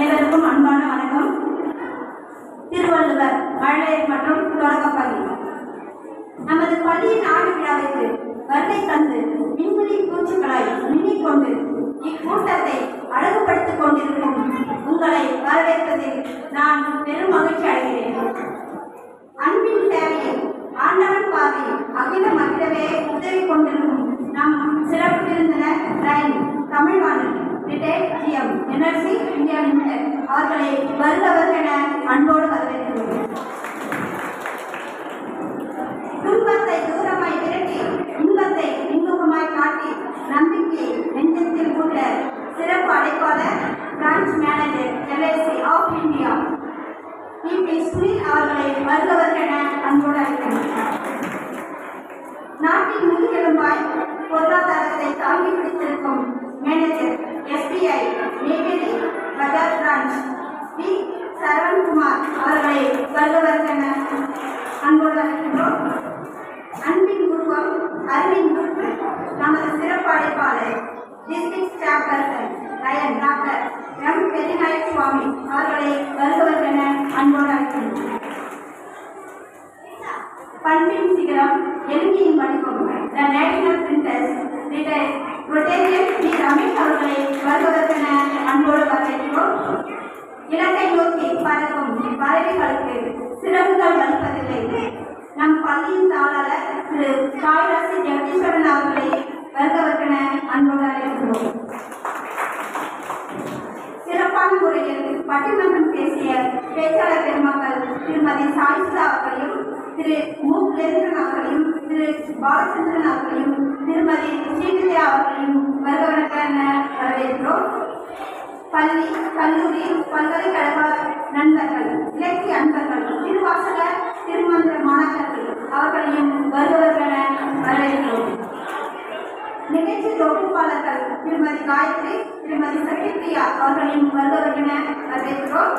அனைவருக்கும் அன்பான வணக்கம். திருவள்ளுவர் மழலையர் மற்றும் தொடக்கப்பள்ளி நமது பள்ளியின் ஆண்டு விழாவிற்கு வருகை தந்து மின்மினி பூச்சிகளாய் மின்னிக்கொண்டு இக்கூட்டத்தை அழகுபடுத்திக் கொண்டிருக்கும் உங்களை வரவேற்பதில் நான் பெரும் மகிழ்ச்சி அடைகிறேன். அன்பின் சேவையில் ஆண்டவன் பாதை அகிலம் அகிலவே உதவி கொண்டிருக்கும் நம் சிறப்பு விருந்தினர் rain Tamilvanan retired GM NRC India limited அவர்களை வருகிறவர் என அன்போடு வரவேற்கிறோம். துன்பத்தை தூரமாய் விரட்டி இன்பத்தை இன்முகமாய் காட்டி நம்பிக்கை நெஞ்சத்தில் கூட்ட சிறப்பு அழைப்பாளர் branch manager LIC of India Sunil அவர்களை வருகிறவர் என அன்போடு அழைக்கிறோம். நாட்டின் முதுகெலும்பாய் பொருளாதாரத்தை தாங்கி பிடித்திருக்கும் manager SBI Neyveli Bajaj branch P Saravankumar அவர்களை வருகிறவர் என அன்போடு அழைக்கின்றோம். அன்பின் உருவம் அறிவின் உறுப்பு நமது சிறப்பு அழைப்பாளர் district chairperson Ryan doctor M. பெரியநாயக் சுவாமி அவர்களை வருகிறவர் என அன்போடு அழைக்கின்றோம். பண்பின் சிகரம் எலும்பியின் வடிவம் the national printers Rotarian P. Ramesh அவர்களை வருவதற்கு அன்போடு வரவேற்கிறோம். இலக்கை நோக்கி பறக்கும் பறவைகளுக்கு சிறகுகள் வலிப்பதில்லை. நம் பள்ளியின் தாளாளர் திரு சாய்ராசி ஜெகதீஸ்வரன் அவர்களை வருவதற்கு அன்போடு அழைக்கிறோம். சிறப்பான முறையில் பட்டிமன்றம் பேசிய பேச்சாளர் பெருமக்கள் திருமதி சாயிசுதா அவர்களையும் திரு மு. லேந்திரன் அவர்களையும் திரு பாலச்சந்திரன் அவர்களையும் திருமதி ஸ்ரீவித்யா அவர்களையும் வருவதற்கென வரவேற்கிறோம். பள்ளி கல்லூரி பல்கலைக்கழக நண்பர்கள் இலக்கிய அன்பர்கள் திருவாசகர் திருமந்திர மாணவர்கள் அவர்களையும் வருவதற்கென வரவேற்கிறோம். நிகழ்ச்சி தொகுப்பாளர்கள் திருமதி காயத்ரி திருமதி சத்யபிரியா அவர்களையும் வருவதற்கென வரவேற்கிறோம்.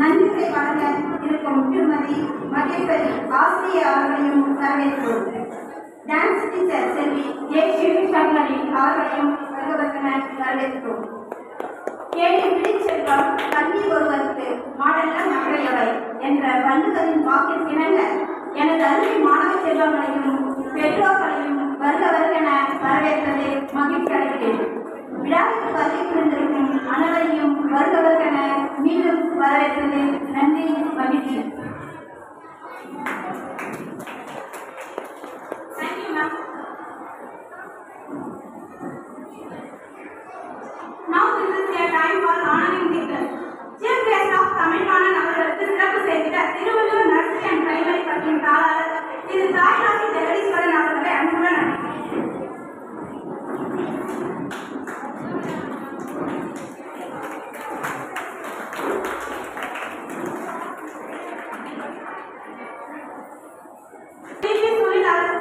நன்றிகளை வழங்க இருக்கும் திருமதி மகேஸ்வரி ஆசிரியர் அவர்களையும் வரவேற்கிறோம். Dance teacher Selvi A. Sivasankari அவர்களையும் வருவதற்கென வரவேற்கிறோம். கேள்வி பிடிச்செல்வம் கல்வி ஒருவருக்கு மாடல்ல மற்றையவை என்ற வள்ளுவரின் வாக்கிற்கிணங்க எனது அருமை மாணவ செல்வங்களையும் பெற்றோர்களையும் வருகிறவர்கென வரவேற்பதை மகிழ்ச்சி அடைகிறேன். விழாவிற்கு வருகை புரிந்திருக்கும் அனைவரையும் வருகிறவர்கென மீண்டும் வரவேற்பது நன்றி மகிழ்ச்சி. Now this is a time for honoring teachers. Chief guest of Tamilvanan அவர்களுக்கு சிறப்பு செய்திட திருவள்ளுவர் நர்சரி அண்ட் பிரைமரி பள்ளியின் தாளாளர் திரு சாய்ராசி ஜெகதீஸ்வரன் அவர்களை அன்புடன் அழைக்கிறேன்.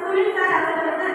சுனில் சார் அவர்களுக்கு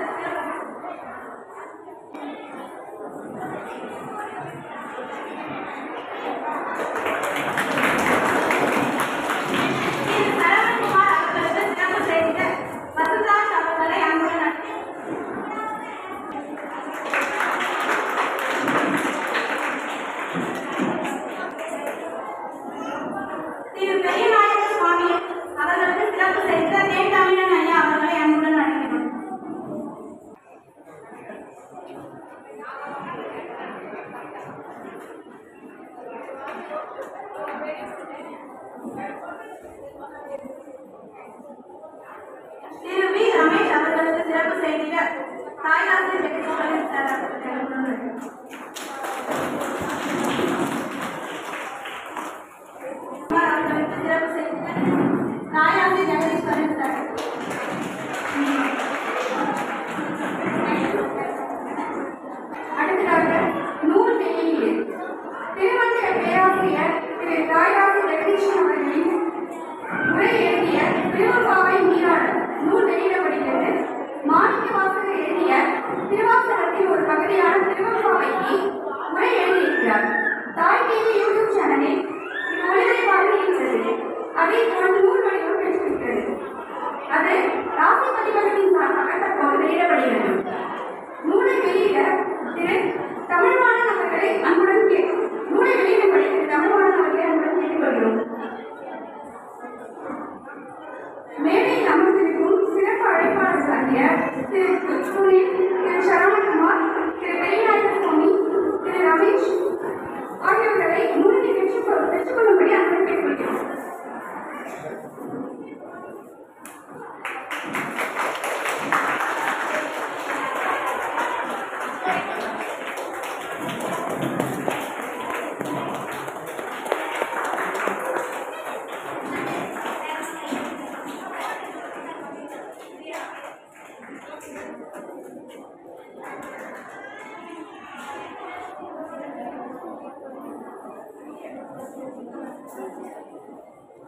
திரு வி. ரமேஷ் அவர்களுக்கு சிறப்பு செய்திட சாய்ராசி ஜெகதீஸ்வரன் சார் அவர்களுக்கு சிறப்பு செய்திட சாய்ராசி ஜெகதீஸ்வரன் சார். அடுத்ததாக நூல் வெளியீடு திருமந்திர பேராசிரியர் திரு சாய்ராசி ஜெகதீஸ்வரன் அவர்களின் உரை எழுதிய திருவம்பாவை நீராடல் நூல் வெளியிடப்படுகிறது. மாணிக்கவாசகர் எழுதிய திருவாசகத்தின் ஒரு பகுதியான திருவம்பாவைக்கு உரை எழுதியிருக்கிறார். தாய் டிவி யூடியூப் சேனலில் இது ஒளிபரப்பாக இருக்கிறது. அதை ஒரு நூல் வடிவம் பெற்றிருக்கிறது. அது ராசி பதிவகத்தின் சார்பாக தற்போது வெளியிடப்படுகிறது. நூலை வெளியிட திரு தமிழ்வாணன் அவர்களை அன்புடன் கேட்கும். நூலை வெளியிடப்படி திரு தமிழ்வாணன் பெற்றுக்கொள்ளும்படி அன்பை கேட்கிறோம்.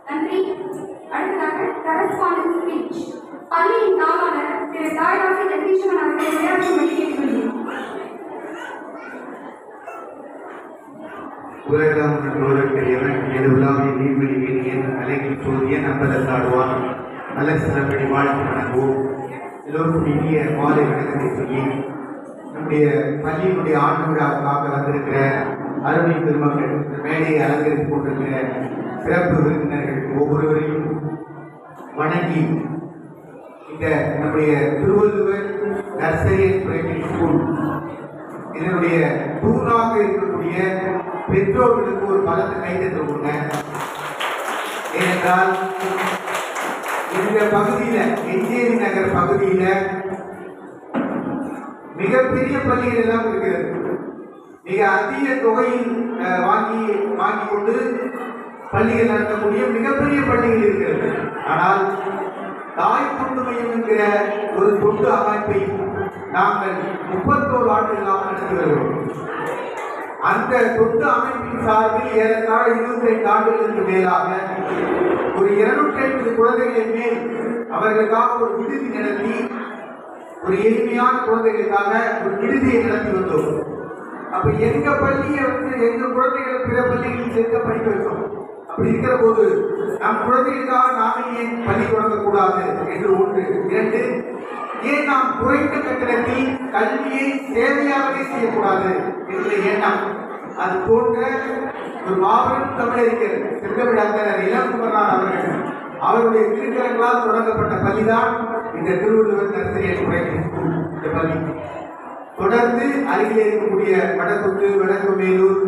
நன்றி. அடுத்ததாக கரஸ்பாண்டன்ஸ் ஸ்பீச் பள்ளியின் தாளாளர் திரு தாய்ராசி ஜெகதீஸ்வரன் அவர்களை உரையாற்றும்படி கேட்டுக்கொள்கிறோம். உலகம் பெரியவன் எது உலாவின் நீர்வெளியில் என் அலைகள் சூரியன் நம்பதற்காடுவான் நல்ல சிலப்படி வாழ்த்து வணங்குவோம். எல்லோருக்கும் இனிய மாலை வணக்கத்தை சொல்லி நம்முடைய பள்ளியினுடைய ஆண்டு விழாவுக்காக வந்திருக்கிற அருமை பெருமக்கள், மேடையை அலங்கரித்துக் கொண்டிருக்கிற சிறப்பு விருந்தினர்கள் ஒவ்வொருவரையும் வணங்கி இந்த நம்முடைய திருவள்ளுவர் நர்சரி பிரைமரி ஸ்கூல் இதனுடைய தூணாக இருக்கக்கூடிய பெற்றோர்களுக்கு ஒரு பலத்தை கைதட்டு கொடுங்க. ஏனென்றால் இந்த பகுதியில எஞ்சேரி நகர் பகுதியில மிகப்பெரிய பள்ளிகள் எல்லாம் இருக்கிறது. மிக அதிக தொகையில் வாங்கி கொண்டு பள்ளிகள் நடத்தக்கூடிய மிகப்பெரிய பள்ளிகள் இருக்கிறது. ஆனால் தாய் தொண்டு மையம் என்கிற ஒரு தொண்டு அமைப்பை நாங்கள் 31 ஆண்டுகளாக நடத்தி வருகிறோம். அந்த தொண்டு அமைப்பின் சார்பில் ஏறத்தாழ 25 ஆண்டுகளுக்கு மேலாக ஒரு 250 குழந்தைகளின் மேல் அவர்களுக்காக ஒரு விடுதி நடத்தி, ஒரு எளிமையான குழந்தைகளுக்காக ஒரு விடுதியை நடத்தி வந்தோம். அப்ப எங்க பள்ளியை எங்க குழந்தைகளை பிற பள்ளிகளில் சேர்க்க படிக்க வைத்தோம். அப்படி இருக்கிற போது நம் குழந்தைகளுக்காக நாமே ஏன் பள்ளி தொடங்கக்கூடாது என்று ஒன்று. 2, ஏன் நாம் குறைந்த கட்டணத்தில் கல்வியை சேவையாகவே செய்யக்கூடாது என்ற எண்ணம். அது போன்ற ஒரு மாபெரும் தமிழறிஞர் செந்தமிழர் இளங்குமரனார் அவர்கள் அவருடைய திருக்கரங்களால் தொடங்கப்பட்ட பள்ளிதான் இந்த திருவள்ளுவர் நர்சரி பிரைமரி ஸ்கூல். இந்த பள்ளி தொடர்ந்து அருகில் இருக்கக்கூடிய வடக்குத்து, வடக்கு மேலூர்,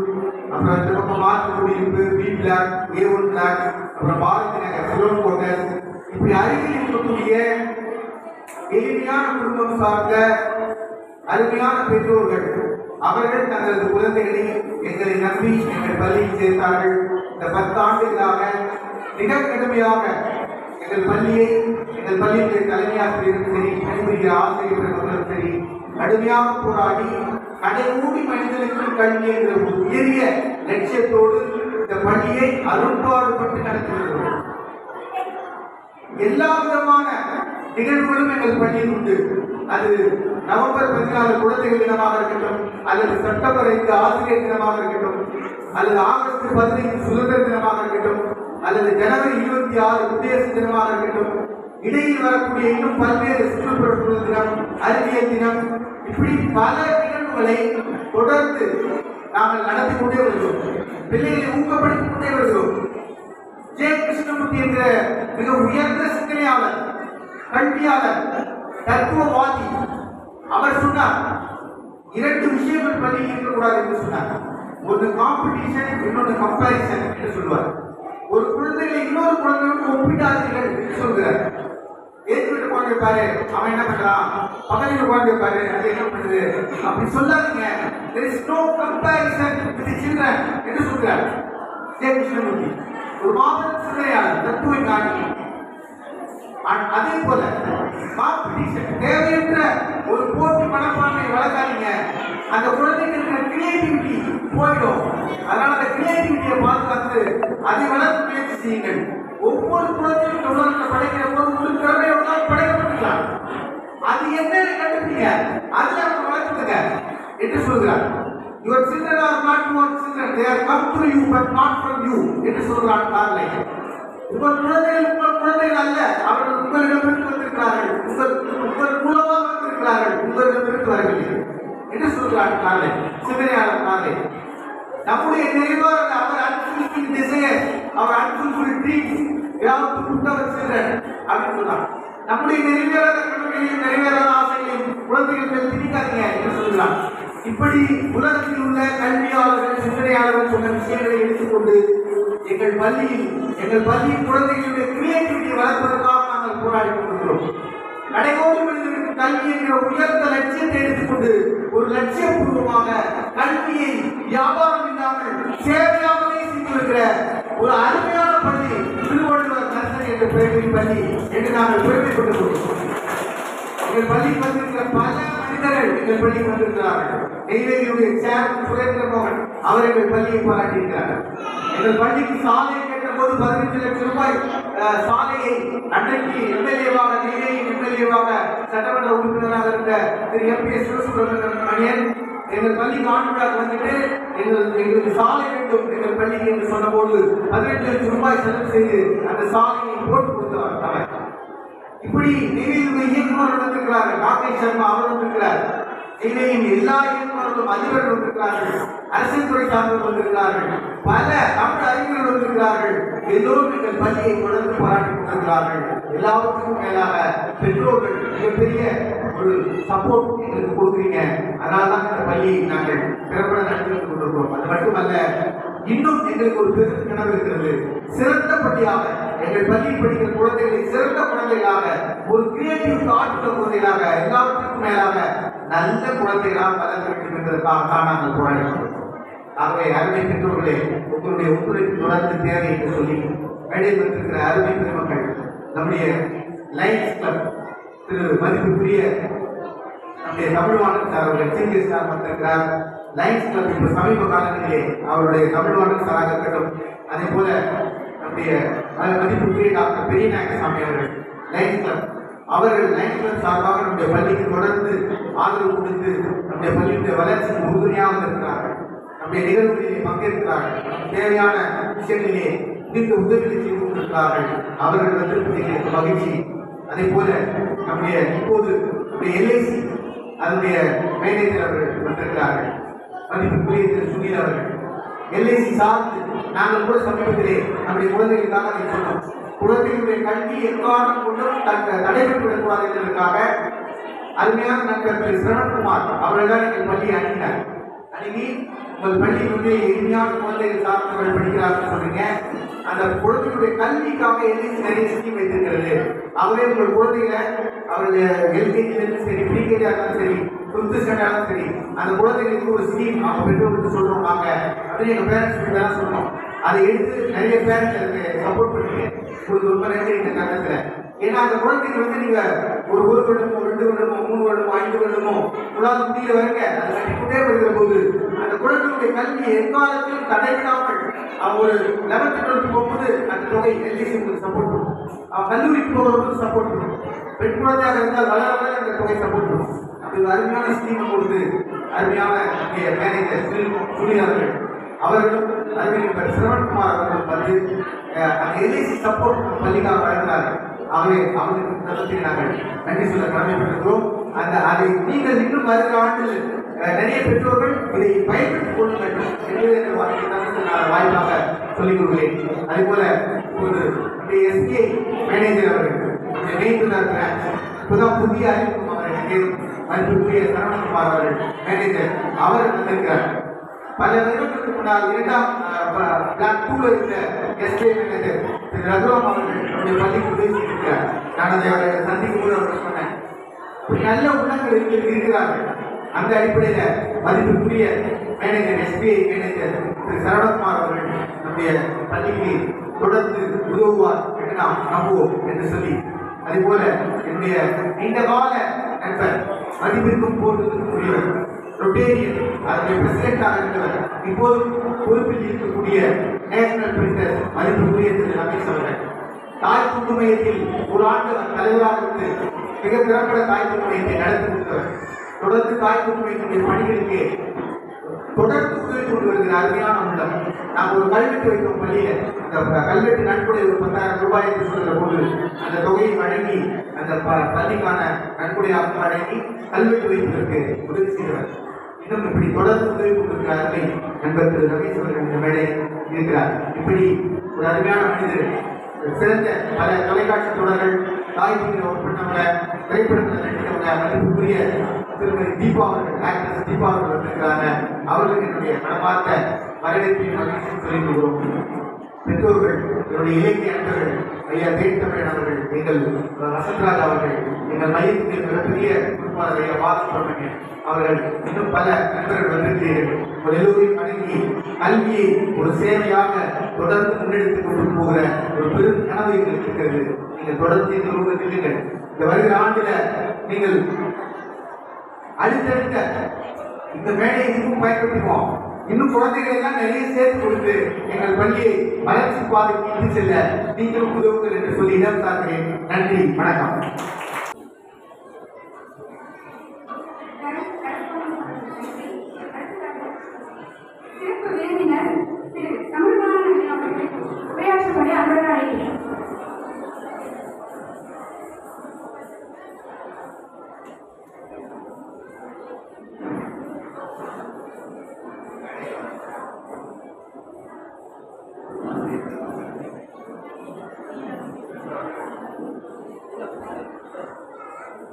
அப்புறம் இந்த பக்கம் மாற்று குடியிருப்பு, பி பிளாக், A1 பிளாக், அப்புறம் பாரதி நகர், சிலோன் கோட்டர், இப்படி அருகில் இருக்கக்கூடிய எளிமையான குடும்பம் சார்ந்த அருமையான பெற்றோர்கள் அவர்கள் தங்களது குழந்தைகளை எங்களை நம்பி எங்கள் பள்ளியில் சேர்த்தார்கள். இந்த 10 ஆண்டுகளாக மிக கடுமையாக எங்கள் பள்ளியுடைய தலைமை ஆசிரியரும் சரி, பணிபுரிகிற ஆசிரியர்களும் சரி, கடுமையாக போராடி கடைமூடி மனிதனுக்கு கல்வி என்ற ஒரு உயரிய லட்சியத்தோடு இந்த பள்ளியை அரும்பாடுபட்டு நடத்தி வருகிறோம். எல்லா விதமான நிகழ்வுகளும் எங்கள் பள்ளியில் உண்டு. அது நவம்பர் 14 குழந்தைகள் தினமாக இருக்கட்டும், அல்லது செப்டம்பர் 5 ஆசிரியர் தினமாக இருக்கட்டும், அல்லது ஆகஸ்ட் 15 சுதந்திர தினமாக இருக்கட்டும், அல்லது ஜனவரி 26 குடியரசு தினமாக இருக்கட்டும், இடையில் வரக்கூடிய இன்னும் பல்வேறு சுற்றுப்புற சூழல் தினம், அறிவியல் தினம், இப்படி பல நிகழ்வுகளை தொடர்ந்து நாங்கள் நடத்தி கொண்டே வருகிறோம். பிள்ளைகளை ஊக்கப்படுத்திக் கொண்டே வருகிறோம். ஜே கிருஷ்ணமூர்த்தி என்ற மிக உயர்ந்த சிந்தனையாளர், கல்வியாளர், தத்துவவாதி, அவர் சொன்னார் 2 விஷயங்கள் பள்ளியில் இருக்கக்கூடாது என்று சொன்னார். ஒன்று காம்படிஷன், இன்னொன்று கம்பேரிசன் என்று சொல்வார். ஒரு குழந்தைகளை இன்னொரு குழந்தைகளுக்கு ஒப்பிடாதீர்கள் என்று சொல்கிறார். ஏற்கனவே குழந்தை பாரு, அவன் என்ன பண்றான், பக்கத்தில் குழந்தை பாரு, அது என்ன பண்ணுது, அப்படி சொல்லாதீங்க. There is no comparison with the children என்று சொல்கிறார் ஜே கிருஷ்ணமூர்த்தி. ஒரு மாபெரும் சிந்தனையாளர், தத்துவ ஞானி. அதே போல காம்படிஷன், தேவையற்ற ஒரு போட்டி மனப்பான்மை வளர்க்காதீங்க. அந்த குழந்தைகளுக்கு கிரியேட்டிவிட்டி போயிடும். அதனால அந்த கிரியேட்டிவிட்டியை பாதுகாத்து அதை வளர்த்து முயற்சி செய்யுங்கள். ஒவ்வொரு குழந்தையும் உலகத்தில் படைக்கிற போது ஒரு திறமையோட படைக்கப்பட்டுக்கலாம். அது என்னன்னு கண்டுபிடிங்க, அதுல அவங்க வளர்த்துங்க என்று சொல்கிறார். Your children are not your children, they are come to you but not from you என்று சொல்கிறார் கார்லை. உங்கள் குழந்தைகள் அல்ல, அவர்கள் உங்களிடமிருந்து வந்திருக்கிறார்கள், உங்கள் மூலமாக வந்திருக்கிறார்கள், உங்களிடமிருந்து வரவில்லை என்று சொல்கிறார் கார்லை, சிந்தனையாளர் கார்லை. நம்முடைய நிறைவான அவர் அன்புல் டிசையர், அவர் அன்புல் ட்ரீம்ஸ், யாவது புத்தவர் சிலர் அப்படின்னு சொல்றார். நம்முடைய நிறைவேறாத கனவுகளையும் நிறைவேறாத ஆசைகளையும் குழந்தைகள் மேல் திணிக்காதீங்க என்று சொல்கிறார். இப்படி உலகத்தில் உள்ள கல்வியாளர்கள் சிந்தனையாளர்கள் சொன்ன விஷயங்களை எடுத்துக்கொண்டு எங்கள் பள்ளியின் குழந்தைகளுடைய கிரியேட்டிவிட்டி வளர்ப்பதற்காக நாங்கள் போராடி கொண்டிருக்கிறோம். நடைபோடு மனிதனுக்கு கல்வி என்கிற உயர்ந்த லட்சியத்தை எடுத்துக்கொண்டு ஒரு லட்சியபூர்வமாக கல்வியை வியாபாரம் இல்லாமல் சேவையாகவே செய்திருக்கிற ஒரு அருமையான பள்ளி திருவள்ளுவர் நர்சரி என்ற பெயரில் பள்ளி என்று நாங்கள் பெருமைப்பட்டுக் கொண்டிருக்கிறோம். எங்கள் பள்ளிக்கு வந்திருக்கிற பல மனிதர்கள் எங்கள் பள்ளிக்கு வந்திருக்கிறார்கள். நெய்வேலியுடைய சேர்மன் சுரேந்திர மோகன் அவர் எங்கள் பள்ளியை பாராட்டியிருக்கிறார்கள். எங்கள் பள்ளிக்கு சாலை கேட்ட போது 15 லட்சம் ரூபாய் சாலையை அன்றைக்கு எம்எல்ஏவாக நெய்வேலியின் எம்எல்ஏவாக சட்டமன்ற உறுப்பினராக இருந்த திரு MP.S. சிவசுப்ரமணியன் எங்கள் பள்ளிக்கு ஆண்டு விழாக்கு வந்துட்டு எங்களுக்கு சாலை வேண்டும் எங்கள் பள்ளிக்கு என்று சொன்ன போது 18 லட்சம் ரூபாய் செலவு செய்து அந்த சாலையை போட்டு கொடுத்தவர் அவர். இப்படி நெய்வேலியுடைய இயக்குநர்கள் வந்திருக்கிறார்கள். ராகேஷ் சர்மா அவர் வந்திருக்கிறார். நெய்வேலியின் எல்லா இயக்குநர்களும் அதிபர்கள் வந்திருக்கிறார்கள். அரசியல் துறை சார்ந்தவர்கள் வந்திருக்கிறார்கள். பல தமிழ் அறிஞர்கள் வந்திருக்கிறார்கள். எல்லோரும் எங்கள் பள்ளியை தொடர்ந்து பாராட்டி கொண்டிருக்கிறார்கள். எல்லாவற்றுக்கும் மேலாக பெற்றோர்கள் மிகப்பெரிய ஒரு சப்போர்ட் எங்களுக்கு கொடுக்குறீங்க. அதனால்தான் இந்த பள்ளியை நாங்கள் திறம்பட நடத்தி கொண்டிருக்கிறோம். அது மட்டுமல்ல, இன்னும் எங்களுக்கு ஒரு பெரும் கனவு இருக்கிறது. சிறந்த பள்ளியாக எங்கள் பள்ளியில் படிக்கிற குழந்தைகளை சிறந்த குழந்தைகளாக, ஒரு கிரியேட்டிவ் தாட் உள்ள குழந்தைகளாக, எல்லாவற்றுக்கும் மேலாக நல்ல குழந்தைகளாக வளர்க்க வேண்டும் என்பதற்காக நாங்கள் போராடுகிறோம். ஆகவே அருமை பெற்றோர்களே, உங்களுடைய ஒத்துழைப்பு தொடர்ந்து தேவை என்று சொல்லி மேடையில் வந்திருக்கிற அருமை பெருமக்கள், நம்முடைய லைன்ஸ் கிளப் திரு மதிப்புக்குரிய நம்முடைய தமிழ்வாணன் சார் அவர்கள் சீஃப் கெஸ்டாக வந்திருக்கிறார். லைன்ஸ் கிளப் இப்போ சமீப காலங்களிலே அவருடைய தமிழ்வாணன் சாராக இருக்கட்டும், அதே போல நம்முடைய மதிப்புக்குரிய டாக்டர் பெரியநாயகசாமி அவர்கள் லைன்ஸ் கிளப் அவர்கள் லைன்ஸ் கிளப் சார்பாக நம்முடைய பள்ளிக்கு தொடர்ந்து ஆதரவு கொடுத்து நம்முடைய பள்ளியுடைய வளர்ச்சிக்கு உறுதுணையாக இருக்கிறார்கள். நம்முடைய நிகழ்வுகளிலே பங்கேற்கிறார்கள். தேவையான விஷயங்களிலே முடிந்த உதவிகளை செய்து கொண்டிருக்கிறார்கள். அவர்கள் வந்திருப்பதை எனக்கு மகிழ்ச்சி. அதே போல நம்முடைய இப்போது நம்முடைய LIC அதனுடைய மேனேஜர் அவர்கள் வந்திருக்கிறார்கள். மதிப்புக்குரிய திரு சுனில் அவர்கள் LIC சார்ந்து நாங்கள் கூட சமீபத்திலே நம்முடைய குழந்தைகளுக்காக அதை சொன்னோம். குழந்தைகளுடைய கல்வி எக்காரணம் கொண்டும் தடைபட்டு விடக்கூடாது என்பதற்காக அருமையான நண்பர் திரு சரவணகுமார் அவர்கள் தான் எங்கள் பள்ளியை அணுகினார். அணுகி உங்கள் பள்ளி வந்து எளிமையான குழந்தைகள் சார்ந்தவர்கள் படிக்கிறார்கள் சொன்னீங்க. அந்த குழந்தைகளுடைய கல்விக்காக LIC நிறைய ஸ்கீம் வைத்திருக்கிறது. ஆகவே உங்கள் குழந்தைகளை அவர்கள் LKG சரி, PKG ஆனாலும் சரி, 5th ஸ்டாண்டர்டாலும் சரி, அந்த குழந்தைகளுக்கு ஒரு ஸ்கீம் அவங்க பெற்றோருக்கு சொல்றோம் நாங்க அப்படின்னு எங்க பேரண்ட்ஸ் தான் சொன்னோம். அதை எடுத்து நிறைய பேரண்ட்ஸ் அதுக்கு சப்போர்ட் பண்ணுறீங்க. உங்களுக்கு ரொம்ப நன்றி இந்த கட்டத்துல. ஏன்னா அந்த குழந்தைக்கு வந்து நீங்க ஒரு வருடமோ 2 வருடமோ 3 வருடமோ 5 வருடமோ உங்களால் முடியல வருங்க அதை கட்டிக்கொண்டே வருகிற போது அந்த குழந்தையுடைய கல்வியை எக்காலத்திலும் தடைவிடாமல் அவங்க ஒரு 11th 12th போகும்போது அந்த தொகை LIC சப்போர்ட் பண்ணும். அவன் கல்லூரிக்கு போகிறவங்களுக்கு சப்போர்ட் பண்ணும். பெண் குழந்தையாக இருந்தால் வளர வளர அந்த தொகை சப்போர்ட் பண்ணும். அப்படி ஒரு அருமையான ஸ்கீம் கொடுத்து அருமையான மேனேஜர் சுனில் அவர்கள் அவர்களும் அறிவியல் சிரவண்குமார் அவர்களும் வந்து அந்த LIC சப்போர்ட் பள்ளிக்காக வழங்கினார்கள். ஆகவே அவர்களுக்கு நாங்கள் நன்றி சொல்ல கடமைப்பட்டிருக்கிறோம். அதை நீங்கள் இன்னும் வருகிற ஆண்டில் நிறைய பெற்றோர்கள் இதை பயன்படுத்திக் கொள்ள வேண்டும் என்று வாய்ப்பாக சொல்லிக் கொள்கிறேன். அதே போல இப்போது SBI மேனேஜர் அவர்கள் மெயின்டர் பிரான்ச் இப்போதான் புதிய அறிமுகம் அவர்கள் மதிப்புக்குரிய சரவணகுமார் அவர்கள் மேனேஜர் அவர் வந்திருக்கிறார். பல வருடங்களுக்கு முன்னால் 2ஆம் பிளாக் 2 இருந்த SBI மேனேஜர் திரு ரகுராம் அவர்கள் நம்முடைய பள்ளிக்கு பேசியிருக்கிறார். நான் அதை அவரை சந்திக்கும் போது அவர்கள் சொன்னேன், நல்ல உள்ளங்கள் இருக்கிறார்கள். அந்த அடிப்படையில் மதிப்புக்குரிய மேனேஜர் SBI மேனேஜர் திரு சரவணகுமார் அவர்கள் நம்முடைய பள்ளிக்கு தொடர்ந்து உதவுவார் என்று நாம் நம்புவோம் என்று சொல்லி, அதே போல என்னுடைய நீண்ட கால நண்பர் மதிப்பிற்கும் போட்டுக்கூடியவர் ரொட்டேரியன் அதனுடைய பிரசிடென்டாக இருந்தவர் இப்போது பொறுப்பில் இருக்கக்கூடிய நேஷனல் பிரிண்டர் மதிப்புக்குரிய திரு ரமேஷ் அவர்கள் தாய் கூட்டு மையத்தில் ஒரு ஆண்டு தலைவராக இருந்து மிக திறம்பட தாய் கூட்டு மையத்தை நடத்தி கொடுத்தவர். தொடர்ந்து தாய் கூட்டு மையத்தினுடைய பணிகளுக்கு தொடர்ந்து உதவி கொண்டு வருகிற அருமையான உள்ளம். நாம் ஒரு கல்வெட்டு வைத்தோம் பள்ளியில. அந்த கல்வெட்டு நன்கொடை ஒரு 10,000 ரூபாய் என்று சொல்கிற போது அந்த தொகையை வழங்கி அந்த பள்ளிக்கான நன்கொடையாக வழங்கி கல்வெட்டு வைப்பதற்கு உதவி செய்தவர். இன்னும் இப்படி தொடர்ந்து உதவி கொண்டிருக்கிற அருமை நண்பர் திரு ரமேஷ் அவர்கள் இந்த மேடை இருக்கிறார். இப்படி ஒரு அருமையான மனிதர் சிறந்த பல தொலைக்காட்சி தொடர்கள் தாய் பண்ணவங்க திரைப்படத்தில் நடித்தவங்க மதிப்புக்குரிய திருமதி தீபா அவர்கள், ஆக்ட்ரஸ் தீபா அவர்கள் வந்திருக்கிறாங்க. அவர்களுக்கு என்னுடைய மனமார்ந்த வரவேற்பையும் மகிழ்ச்சியும் சொல்லிக் கொள்கிறோம். பெற்றோர்கள், என்னுடைய இலக்கிய நண்பர்கள், ஐயா தேன்தமிழன் அவர்கள், எங்கள் வசந்தராஜ் அவர்கள், எங்கள் மையத்தின் மிகப்பெரிய பொறுப்பாளர் ஐயா வாசுப்ரமணியன் அவர்கள், இன்னும் பல நண்பர்கள் வந்திருக்கிறீர்கள். உங்கள் எல்லோரையும் வணங்கி கல்வியை ஒரு சேவையாக தொடர்ந்து முன்னெடுத்துக் கொண்டு போகிற ஒரு பெரும் கனவு எங்களுக்கு இருக்கிறது. நீங்கள் தொடர்ந்து இந்த ரூபத்தில் இல்லைங்கள். இந்த வருகிற ஆண்டில் நீங்கள் அடுத்தடுத்த இந்த மேடையை இன்னும் பயன்படுத்துவோம். இன்னும் குழந்தைகளை எல்லாம் நிறைய சேர்த்து கொடுத்து எங்கள் பள்ளியை வளர்ச்சி பாதைக்கு இட்டு செல்ல நீங்களும் உதவுங்கள் என்று சொல்லி இடம் சார்கிறேன். நன்றி, வணக்கம். சிறப்பு விருந்தினர் திரு தமிழ்வாணன் அவர்கள் உரையாற்றும்படி அன்புடன் அழைக்கிறேன்.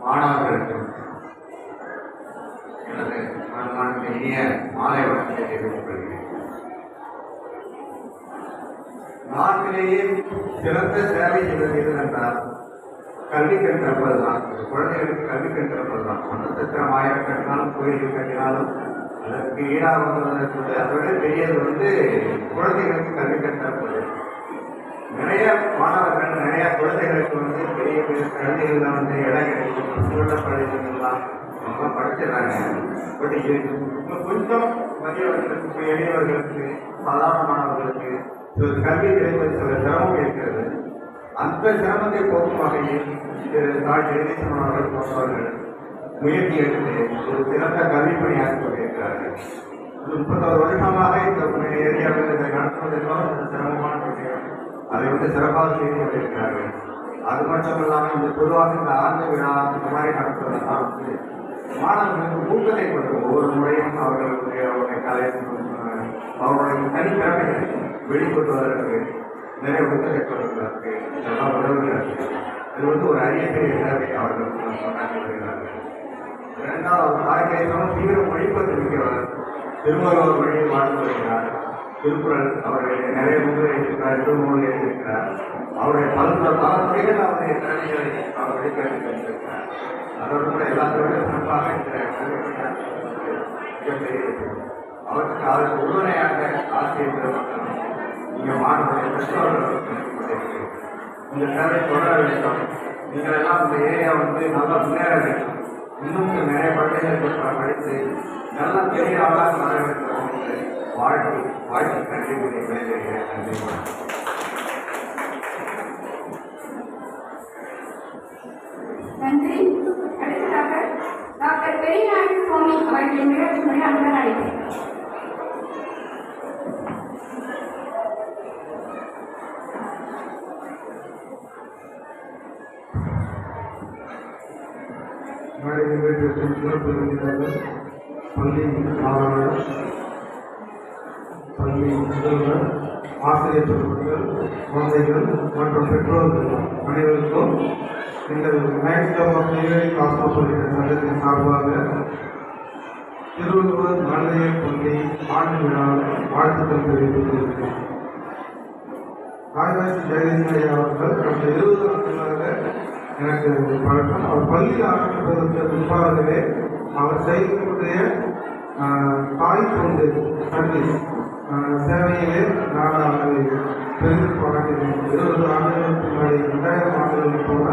மாணவர்களுக்கும் எனது மனமார்ந்த இனிய மாலை வணக்கத்தை தெரிவித்துக் கொள்கிறேன். நாட்டிலேயே சிறந்த சேவை செய்வது என்றால் கல்வி கற்பிப்பதுதான். குழந்தைகளுக்கு கல்வி கற்பிப்பதுதான். மண்டத்திரம் ஆயிரம் கட்டினாலும் கோயில்கள் கட்டினாலும் அதற்கு ஈடாக வந்ததற்கு அதை விட பெரியது குழந்தைகளுக்கு கல்வி கற்பிப்பது. நிறைய மாணவர்கள், நிறைய குழந்தைகளுக்கு பெரிய பெரிய கல்விகளில் இடம் கிடைக்கும். சுழல பள்ளிகள்லாம் அவங்களாம் படிச்சிடறாங்க. பட் இது கொஞ்சம் மதியவர்களுக்கு, எளியவர்களுக்கு, சாதாரண மாணவர்களுக்கு கல்வி கிடைப்பது சில சிரமம் இருக்கிறது. அந்த சிரமத்தை போக்கும் வகையில் தாய் ஜெகதீசன் அவர்கள் போன்றவர்கள் முயற்சி எடுத்து ஒரு சிறந்த கல்வி பணியாற்றி கொண்டிருக்கிறார்கள். 31 வருஷமாக இந்த ஏரியாவில் இதை நடத்துவதெல்லாம் சிரமமான விஷயம். அதை சிறப்பாக செய்து கொண்டிருக்கிறார்கள். அது மட்டும் இல்லாமல் இந்த பொதுவாக இந்த ஆண்டு விழா இந்த மாதிரி நடத்துவதெல்லாம் மாணவர்களுக்கு ஊக்கத்தை கொடுக்கும். ஒவ்வொரு முறையும் அவர்களுடைய கலை, அவர்களுடைய தனித்திறமைகளை வெளிக்கொண்டுவதற்கு நிறைய ஊக்கத்தை கொடுப்பதற்கு இதெல்லாம் உதவுகிறது. இது ஒரு அரிய பெரிய சேவை அவர்களுக்கு கொண்டாடி வருகிறார்கள். இரண்டாவது, தாய்கேசவன் தீவிர மொழிப்பத்து மிக்கவர். திருவள்ளுவர் வழியில் வாழ்ந்து வருகிறார். திருக்குறள் அவர்கள் நிறைய நூல்களை எழுதியிருக்கிறார், திருநூல் எழுதியிருக்கிறார். அவருடைய பல முறைகள் அவருடைய திறமைகளை அவர் வெளிப்படுத்தியிருக்கிறார். அதோடு கூட எல்லாத்தோட சிறப்பாக அவருக்கு அவருக்கு உறுதுணையாக ஆசிரியர் இங்கே மாணவர்கள் பெற்றோர்கள் இந்த சேவை தொடர வேண்டும். நீங்கள் எல்லாம் இந்த ஏரியா நல்லா முன்னேற வேண்டும். இன்னும் நிறைய குழந்தைகள் படித்து நல்லா பெரிய ஆளாக வர வேண்டும். வாழ்க்கை கல்வியை விளைவிக்கிறேன். நன்றி. அடுத்ததாக டாக்டர் பெரியநாயகி சுவாமி அவர்களின் நிகழ்ச்சி முறை அன்புடன் அழைக்கிறேன். பள்ளி மாணவர்கள், பள்ளி முதல்வர், ஆசிரியர் பெருமக்கள், குழந்தைகள் மற்றும் பெற்றோர்கள் அனைவருக்கும் எங்கள் சங்கத்தின் சார்பாக திருவள்ளுவர் மழலையர் பள்ளி ஆண்டு விழா வாழ்த்துக்கள் தெரிவித்துக் கொள்கிறேன். காய்வாசி ஜெகதீசன் ஐயா அவர்கள் கடந்த 20 ஆண்டுகளாக எனக்கு பழக்கம். அவர் பள்ளியில் ஆரம்பிப்பதற்கு முன்பாகவே அவர் செய்யக்கூடிய தாய் தொண்டு சர்வீஸ் சேவையிலே நான் அவரை பெரிதும் பாராட்டினேன். 20 ஆண்டுகளுக்கு முன்னாடி 2000 ஆண்டுகளுக்கு போல